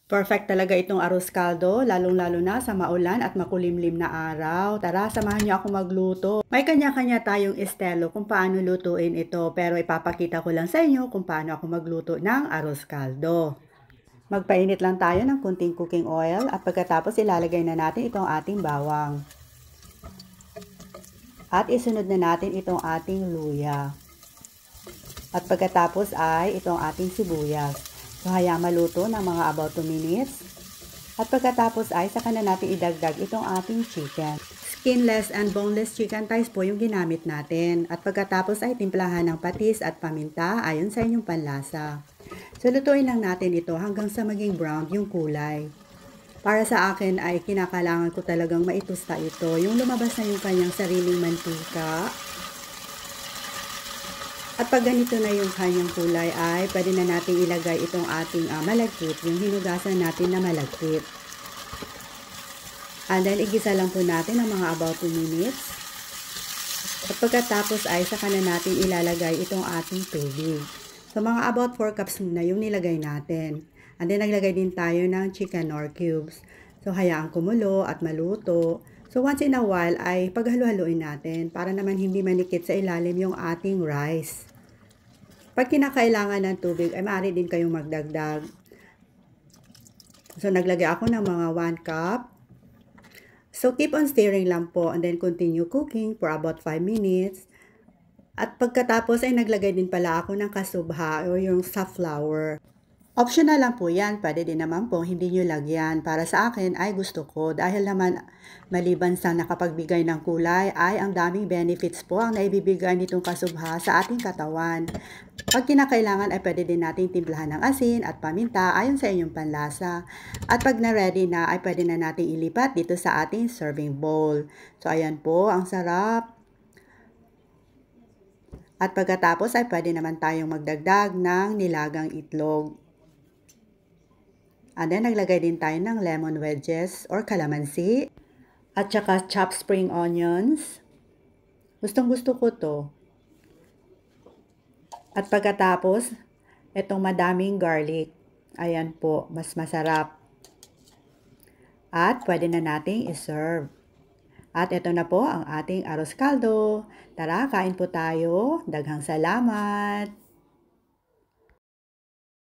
Perfect talaga itong arroz caldo, lalong-lalo na sa maulan at makulimlim na araw. Tara, samahan niyo ako magluto. May kanya-kanya tayong estilo kung paano lutuin ito, pero ipapakita ko lang sa inyo kung paano ako magluto ng arroz caldo. Magpainit lang tayo ng kunting cooking oil at pagkatapos ilalagay na natin itong ating bawang. At isunod na natin itong ating luya. At pagkatapos ay itong ating sibuyas. So, hayaan maluto ng mga about 2 minutes. At pagkatapos ay saka na natin idagdag itong ating chicken. Skinless and boneless chicken thighs po yung ginamit natin. At pagkatapos ay timplahan ng patis at paminta ayon sa inyong panlasa. So, lutuin lang natin ito hanggang sa maging brown yung kulay. Para sa akin ay kinakailangan ko talagang maitusta ito. Yung lumabas na yung kanyang sariling mantika. At pag ganito na yung kanyang kulay ay pwede na natin ilagay itong ating malagkit, yung hinugasan natin na malagkit. And then igisa lang po natin ng mga about 2 minutes. At pagkatapos ay saka na natin ilalagay itong ating tubig. So mga about 4 cups muna yung nilagay natin. And then naglagay din tayo ng chicken nor cubes. So hayaan kumulo at maluto. So once in a while ay paghalo-haloin natin para naman hindi manikit sa ilalim yung ating rice. Pag kinakailangan ng tubig ay maaari din kayong magdagdag. So naglagay ako ng mga 1 cup. So keep on stirring lang po and then continue cooking for about 5 minutes. At pagkatapos ay naglagay din pala ako ng kasubha o yung safflower. Optional lang po yan, pwede din naman po hindi nyo lagyan. Para sa akin ay gusto ko dahil naman maliban sa nakapagbigay ng kulay ay ang daming benefits po ang naibibigay nitong kasubha sa ating katawan. Pag kinakailangan ay pwede din nating timplahan ng asin at paminta ayon sa inyong panlasa. At pag na-ready na ay pwede na nating ilipat dito sa ating serving bowl. So ayan po, ang sarap. At pagkatapos ay pwede naman tayong magdagdag ng nilagang itlog. And then, naglagay din tayo ng lemon wedges or calamansi. At saka chopped spring onions. Gustong gusto ko to. At pagkatapos, itong madaming garlic. Ayan po, mas masarap. At pwede na nating iserve. At ito na po ang ating arroz caldo. Tara, kain po tayo. Daghang salamat!